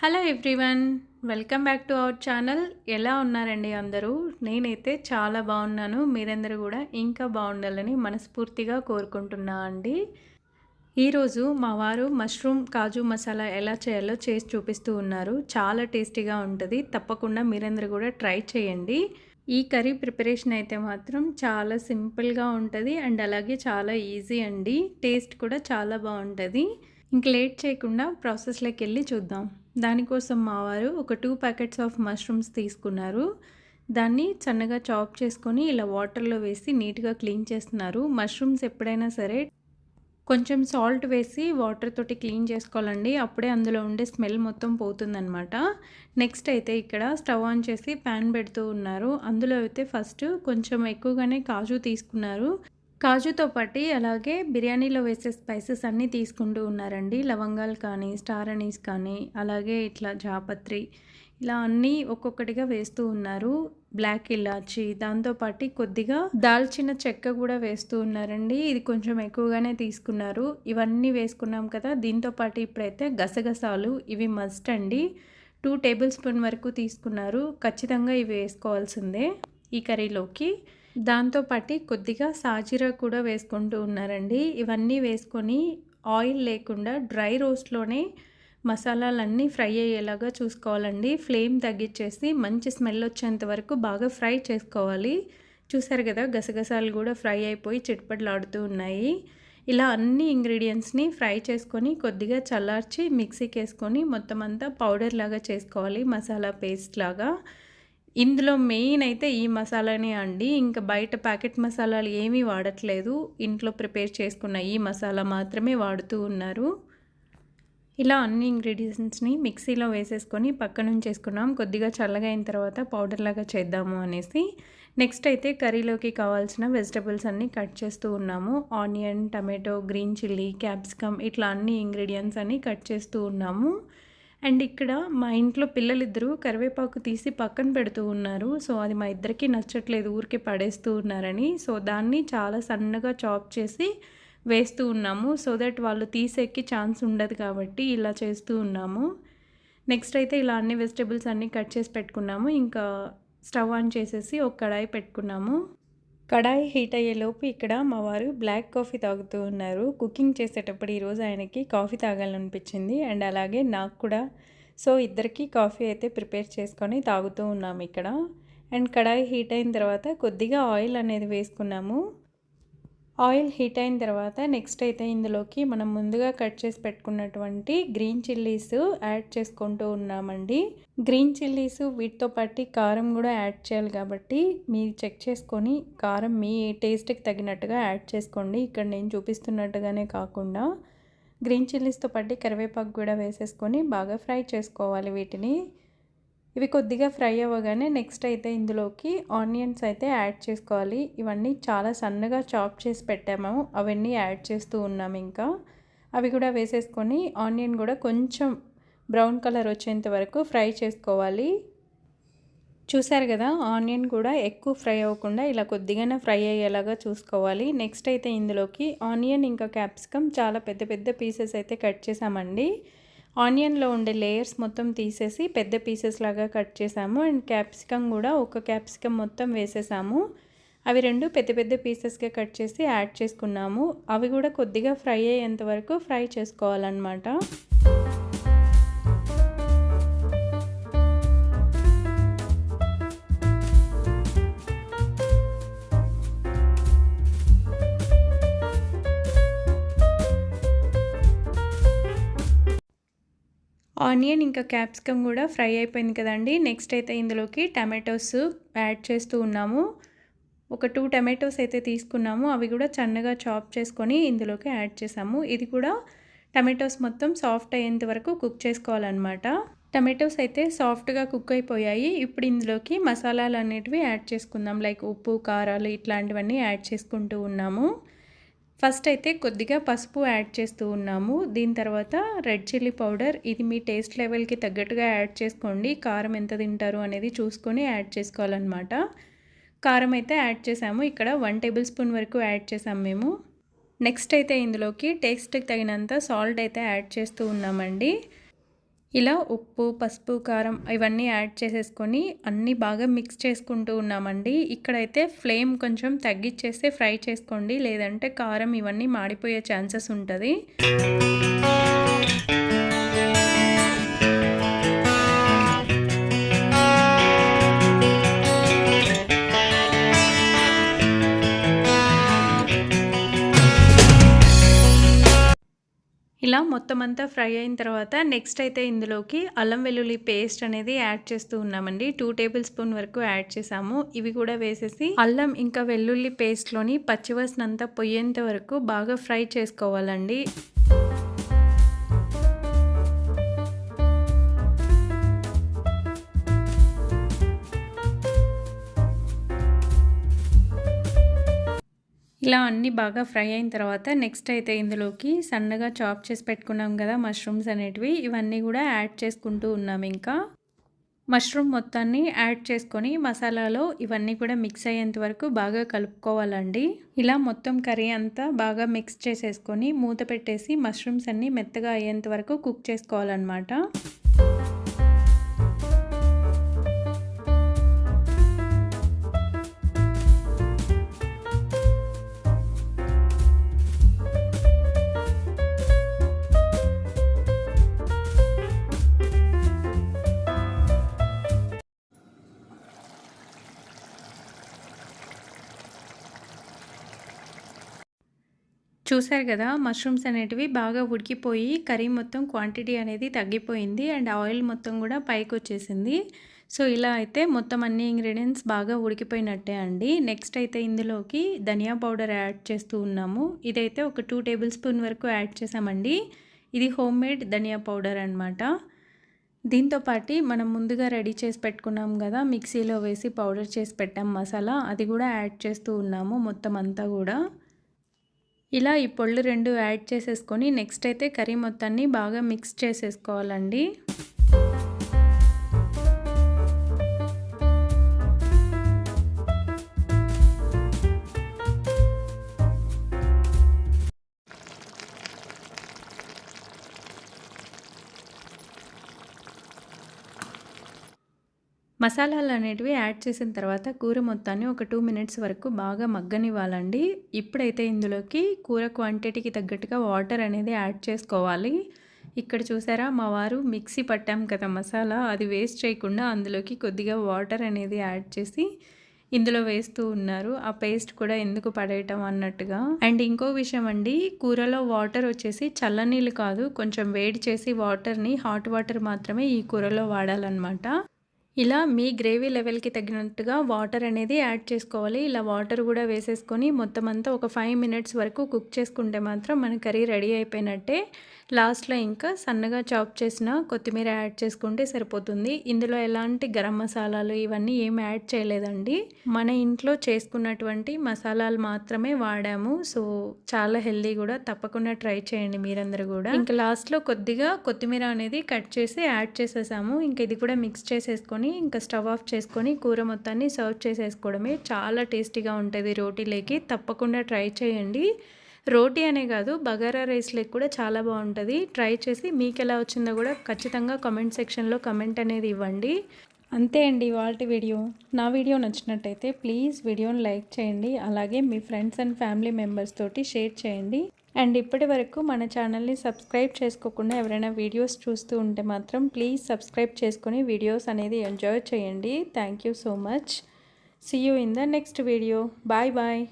Hello everyone, welcome back to our channel. ఎలా ఉన్నారండి అందరూ? నేనైతే చాలా బాగున్నాను. మీరందరూ కూడా ఇంకా బాగుండాలని మనస్ఫూర్తిగా కోరుకుంటున్నా అండి. ఈరోజు మా వారు మష్రూమ్ కాజు మసాలా ఎలా చేయాలో చేసి చూపిస్తూ ఉన్నారు. చాలా టేస్టీగా ఉంటుంది. తప్పకుండా మీరందరూ కూడా ట్రై చేయండి. ఈ కర్రీ ప్రిపరేషన్ అయితే మాత్రం చాలా సింపుల్గా ఉంటుంది అండ్ అలాగే చాలా ఈజీ అండి. టేస్ట్ కూడా చాలా బాగుంటుంది. ఇంక లేట్ చేయకుండా ప్రాసెస్లోకి వెళ్ళి చూద్దాం. దానికోసం మా వారు ఒక 2 ప్యాకెట్స్ ఆఫ్ మష్రూమ్స్ తీసుకున్నారు. దాన్ని సన్నగా చాప్ చేసుకొని ఇలా వాటర్లో వేసి నీట్గా క్లీన్ చేస్తున్నారు. మష్రూమ్స్ ఎప్పుడైనా సరే కొంచెం సాల్ట్ వేసి వాటర్ తోటి క్లీన్ చేసుకోవాలండి. అప్పుడే అందులో ఉండే స్మెల్ మొత్తం పోతుందనమాట. నెక్స్ట్ అయితే ఇక్కడ స్టవ్ ఆన్ చేసి ప్యాన్ పెడుతూ ఉన్నారు. అందులో అయితే ఫస్ట్ కొంచెం ఎక్కువగానే కాజు తీసుకున్నారు. కాజుతో పాటు అలాగే బిర్యానీలో వేసే స్పైసెస్ అన్నీ తీసుకుంటూ ఉన్నారండి. లవంగాలు కానీ, స్టార్ అనీస్ కానీ, అలాగే ఇట్లా జాపత్రి, ఇలా అన్నీ ఒక్కొక్కటిగా వేస్తూ ఉన్నారు. బ్లాక్ ఇలాచి, దాంతోపాటు కొద్దిగా దాల్చిన చెక్క కూడా వేస్తూ ఉన్నారండి. ఇది కొంచెం ఎక్కువగానే తీసుకున్నారు. ఇవన్నీ వేసుకున్నాం కదా. దీంతోపాటు ఇప్పుడైతే గసగసాలు, ఇవి మస్ట్ అండి. 2 టేబుల్ స్పూన్ వరకు తీసుకున్నారు. ఖచ్చితంగా ఇవి వేసుకోవాల్సిందే ఈ కర్రీలోకి. దాంతోపాటు కొద్దిగా సాజీరా కూడా వేసుకుంటూ ఉన్నారండి. ఇవన్నీ వేసుకొని ఆయిల్ లేకుండా డ్రై రోస్ట్లోనే మసాలాలన్నీ ఫ్రై అయ్యేలాగా చూసుకోవాలండి. ఫ్లేమ్ తగ్గించేసి మంచి స్మెల్ వచ్చేంత వరకు బాగా ఫ్రై చేసుకోవాలి. చూసారు కదా, గసగసాలు కూడా ఫ్రై అయిపోయి చిట్పట్లాడుతూ ఉన్నాయి. ఇలా అన్ని ఇంగ్రీడియంట్స్ని ఫ్రై చేసుకొని కొద్దిగా చల్లార్చి మిక్సీకి వేసుకొని మొత్తం అంతా పౌడర్ లాగా చేసుకోవాలి, మసాలా పేస్ట్ లాగా. ఇందులో మెయిన్ అయితే ఈ మసాలానే అండి. ఇంకా బయట ప్యాకెట్ మసాలాలు ఏమీ వాడట్లేదు. ఇంట్లో ప్రిపేర్ చేసుకున్న ఈ మసాలా మాత్రమే వాడుతూ ఉన్నారు. ఇలా అన్ని ఇంగ్రీడియంట్స్ని మిక్సీలో వేసేసుకొని పక్కన ఉంచేసుకున్నాం. కొద్దిగా చల్లగా అయిన తర్వాత పౌడర్ లాగా చేద్దాము అనేసి. నెక్స్ట్ అయితే కర్రీలోకి కావాల్సిన వెజిటబుల్స్ అన్నీ కట్ చేస్తూ ఉన్నాము. Onion, tomato, green chilli, capsicum, ఇట్లా అన్ని ఇంగ్రీడియంట్స్ అన్నీ కట్ చేస్తూ ఉన్నాము. అండ్ ఇక్కడ మా ఇంట్లో పిల్లలిద్దరూ కరివేపాకు తీసి పక్కన పెడుతూ ఉన్నారు. సో అది మా ఇద్దరికి నచ్చట్లేదు, ఊరికే పడేస్తూ ఉన్నారని. సో దాన్ని చాలా సన్నగా చాప్ చేసి వేస్తూ ఉన్నాము. సో దట్ వాళ్ళు తీసేకి ఛాన్స్ ఉండదు కాబట్టి ఇలా చేస్తూ ఉన్నాము. నెక్స్ట్ అయితే ఇలా అన్ని వెజిటబుల్స్ అన్నీ కట్ చేసి పెట్టుకున్నాము. ఇంకా స్టవ్ ఆన్ చేసేసి ఒక కడాయి పెట్టుకున్నాము. కడాయి హీట్ అయ్యేలోపు ఇక్కడ మా వారు బ్లాక్ కాఫీ తాగుతూ ఉన్నారు. కుకింగ్ చేసేటప్పుడు ఈరోజు ఆయనకి కాఫీ తాగాలనిపించింది అండ్ అలాగే నాకు కూడా. సో ఇద్దరికి కాఫీ అయితే ప్రిపేర్ చేసుకొని తాగుతూ ఉన్నాము ఇక్కడ. అండ్ కడాయి హీట్ అయిన తర్వాత కొద్దిగా ఆయిల్ అనేది వేసుకున్నాము. ఆయిల్ హీట్ అయిన తర్వాత నెక్స్ట్ అయితే ఇందులోకి మనం ముందుగా కట్ చేసి పెట్టుకున్నటువంటి గ్రీన్ చిల్లీస్ యాడ్ చేసుకుంటూ ఉన్నామండి. గ్రీన్ చిల్లీస్ వీటితో పాటు కారం కూడా యాడ్ చేయాలి కాబట్టి మీరు చెక్ చేసుకొని కారం మీ టేస్ట్కి తగినట్టుగా యాడ్ చేసుకోండి. ఇక్కడ నేను చూపిస్తున్నట్టుగానే కాకుండా గ్రీన్ చిల్లీస్తో పాటు కరివేపాకు కూడా వేసేసుకొని బాగా ఫ్రై చేసుకోవాలి వీటిని. ఇవి కొద్దిగా ఫ్రై అవ్వగానే నెక్స్ట్ అయితే ఇందులోకి ఆనియన్స్ అయితే యాడ్ చేసుకోవాలి. ఇవన్నీ చాలా సన్నగా చాప్ చేసి పెట్టాము, అవన్నీ యాడ్ చేస్తూ ఉన్నాము. ఇంకా అవి కూడా వేసేసుకొని ఆనియన్ కూడా కొంచెం బ్రౌన్ కలర్ వచ్చేంత వరకు ఫ్రై చేసుకోవాలి. చూసారు కదా, ఆనియన్ కూడా ఎక్కువ ఫ్రై అవ్వకుండా ఇలా కొద్దిగానే ఫ్రై అయ్యేలాగా చూసుకోవాలి. నెక్స్ట్ అయితే ఇందులోకి ఆనియన్ ఇంకా క్యాప్సికమ్ చాలా పెద్ద పెద్ద పీసెస్ అయితే కట్ చేసామండి. ఆనియన్లో ఉండే లేయర్స్ మొత్తం తీసేసి పెద్ద పీసెస్ లాగా కట్ చేసాము. అండ్ క్యాప్సికమ్ కూడా ఒక క్యాప్సికమ్ మొత్తం వేసేసాము. అవి రెండు పెద్ద పెద్ద పీసెస్గా కట్ చేసి యాడ్ చేసుకున్నాము. అవి కూడా కొద్దిగా ఫ్రై అయ్యేంత వరకు ఫ్రై చేసుకోవాలన్నమాట. ఆనియన్ ఇంకా క్యాప్సికమ్ కూడా ఫ్రై అయిపోయింది కదండి. నెక్స్ట్ అయితే ఇందులోకి టమాటోస్ యాడ్ చేస్తూ ఉన్నాము. ఒక 2 టమాటోస్ అయితే తీసుకున్నాము. అవి కూడా సన్నగా చాప్ చేసుకొని ఇందులోకి యాడ్ చేసాము. ఇది కూడా టమాటోస్ మొత్తం సాఫ్ట్ అయ్యేంత వరకు కుక్ చేసుకోవాలన్నమాట. టమాటోస్ అయితే సాఫ్ట్గా కుక్ అయిపోయాయి. ఇప్పుడు ఇందులోకి మసాలాలు అనేటివి యాడ్ చేసుకుందాం. లైక్ ఉప్పు, కారాలు ఇట్లాంటివన్నీ యాడ్ చేసుకుంటూ ఉన్నాము. ఫస్ట్ అయితే కొద్దిగా పసుపు యాడ్ చేస్తూ ఉన్నాము. దీని తర్వాత రెడ్ చిల్లీ పౌడర్, ఇది మీ టేస్ట్ లెవెల్కి తగ్గట్టుగా యాడ్ చేసుకోండి. కారం ఎంత తింటారు అనేది చూసుకొని యాడ్ చేసుకోవాలన్నమాట. కారం అయితే యాడ్ చేసాము. ఇక్కడ 1 టేబుల్ స్పూన్ వరకు యాడ్ చేసాము మేము. నెక్స్ట్ అయితే ఇందులోకి టేస్ట్కి తగినంత సాల్ట్ అయితే యాడ్ చేస్తూ ఉన్నామండి. ఇలా ఉప్పు, పసుపు, కారం ఇవన్నీ యాడ్ చేసేసుకొని అన్నీ బాగా మిక్స్ చేసుకుంటూ ఉన్నామండి. ఇక్కడైతే ఫ్లేమ్ కొంచెం తగ్గించేస్తే ఫ్రై చేసుకోండి, లేదంటే కారం ఇవన్నీ మాడిపోయే ఛాన్సెస్ ఉంటుంది. ఇలా మొత్తం అంతా ఫ్రై అయిన తర్వాత నెక్స్ట్ అయితే ఇందులోకి అల్లం వెల్లుల్లి పేస్ట్ అనేది యాడ్ చేస్తూ ఉన్నామండి. 2 టేబుల్ స్పూన్ వరకు యాడ్ చేసాము. ఇవి కూడా వేసేసి అల్లం ఇంకా వెల్లుల్లి పేస్ట్లోని పచ్చివాసన అంతా పోయేంత వరకు బాగా ఫ్రై చేసుకోవాలండి. ఇలా అన్నీ బాగా ఫ్రై అయిన తర్వాత నెక్స్ట్ అయితే ఇందులోకి సన్నగా చాప్ చేసి పెట్టుకున్నాం కదా మష్రూమ్స్ అనేటివి, ఇవన్నీ కూడా యాడ్ చేసుకుంటూ ఉన్నాం. ఇంకా మష్రూమ్ మొత్తాన్ని యాడ్ చేసుకొని మసాలాలో ఇవన్నీ కూడా మిక్స్ అయ్యేంత వరకు బాగా కలుపుకోవాలండి. ఇలా మొత్తం కర్రీ అంతా బాగా మిక్స్ చేసేసుకొని మూత పెట్టేసి మష్రూమ్స్ అన్నీ మెత్తగా అయ్యేంత వరకు కుక్ చేసుకోవాలన్నమాట. చూసారు కదా, మష్రూమ్స్ అనేటివి బాగా ఉడికిపోయి కర్రీ మొత్తం క్వాంటిటీ అనేది తగ్గిపోయింది అండ్ ఆయిల్ మొత్తం కూడా పైకి వచ్చేసింది. సో ఇలా అయితే మొత్తం అన్ని ఇంగ్రీడియంట్స్ బాగా ఉడికిపోయినట్టే అండి. నెక్స్ట్ అయితే ఇందులోకి ధనియా పౌడర్ యాడ్ చేస్తూ ఉన్నాము. ఇదైతే ఒక 2 టేబుల్ స్పూన్ వరకు యాడ్ చేసామండి. ఇది హోమ్ మేడ్ ధనియా పౌడర్ అనమాట. దీంతో పాటు మనం ముందుగా రెడీ చేసి పెట్టుకున్నాం కదా, మిక్సీలో వేసి పౌడర్ చేసి పెట్టాం మసాలా, అది కూడా యాడ్ చేస్తూ ఉన్నాము మొత్తం అంతా కూడా. ఇలా ఈ పొళ్ళు 2 యాడ్ చేసేసుకొని నెక్స్ట్ అయితే కర్రీ మొత్తాన్ని బాగా మిక్స్ చేసేసుకోవాలండి. మసాలాలు అనేటివి యాడ్ చేసిన తర్వాత కూర మొత్తాన్ని ఒక 2 మినిట్స్ వరకు బాగా మగ్గనివ్వాలండి. ఇప్పుడైతే ఇందులోకి కూర క్వాంటిటీకి తగ్గట్టుగా వాటర్ అనేది యాడ్ చేసుకోవాలి. ఇక్కడ చూసారా, మా వారు మిక్సీ పట్టాం కదా మసాలా, అది వేస్ట్ చేయకుండా అందులోకి కొద్దిగా వాటర్ అనేది యాడ్ చేసి ఇందులో వేస్తూ ఉన్నారు. ఆ పేస్ట్ కూడా ఎందుకు పడేయటం అన్నట్టుగా. అండ్ ఇంకో విషయం అండి, కూరలో వాటర్ వచ్చేసి చల్లనీళ్ళు కాదు, కొంచెం వేడి చేసి వాటర్ని, హాట్ వాటర్ మాత్రమే ఈ కూరలో వాడాలన్నమాట. ఇలా మీ గ్రేవీ లెవెల్కి తగినట్టుగా వాటర్ అనేది యాడ్ చేసుకోవాలి. ఇలా వాటర్ కూడా వేసేసుకొని మొత్తం అంతా ఒక 5 మినిట్స్ వరకు కుక్ చేసుకుంటే మాత్రం మన కర్రీ రెడీ అయిపోయినట్టే. లాస్ట్లో ఇంకా సన్నగా చాప్ చేసిన కొత్తిమీర యాడ్ చేసుకుంటే సరిపోతుంది. ఇందులో ఎలాంటి గరం మసాలాలు ఇవన్నీ ఏం యాడ్ చేయలేదండి. మన ఇంట్లో చేసుకున్నటువంటి మసాలాలు మాత్రమే వాడాము. సో చాలా హెల్దీ కూడా, తప్పకుండా ట్రై చేయండి మీరందరూ కూడా. ఇంకా లాస్ట్లో కొద్దిగా కొత్తిమీర అనేది కట్ చేసి యాడ్ చేసేసాము. ఇంకా ఇది కూడా మిక్స్ చేసేసుకొని ఇంకా స్టవ్ ఆఫ్ చేసుకొని కూర మొత్తాన్ని సర్వ్ చేసేసుకోవడమే. చాలా టేస్టీగా ఉంటుంది రోటీలోకి, తప్పకుండా ట్రై చేయండి. రోటీ అనే కాదు, బగారా రైస్లోకి కూడా చాలా బాగుంటుంది. ట్రై చేసి మీకు ఎలా వచ్చిందో కూడా ఖచ్చితంగా కామెంట్ సెక్షన్లో కమెంట్ అనేది ఇవ్వండి. అంతే అండి ఇవాల్టి వీడియో. నా వీడియో నచ్చినట్టయితే ప్లీజ్ వీడియోని లైక్ చేయండి, అలాగే మీ ఫ్రెండ్స్ అండ్ ఫ్యామిలీ మెంబర్స్ తోటి షేర్ చేయండి. అండ్ ఇప్పటి వరకు మన ఛానల్ని సబ్స్క్రైబ్ చేసుకోకుండా ఎవరైనా వీడియోస్ చూస్తూ ఉంటే మాత్రం ప్లీజ్ సబ్స్క్రైబ్ చేసుకొని వీడియోస్ అనేది ఎంజాయ్ చేయండి. Thank you so much. See you in the next video. Bye bye.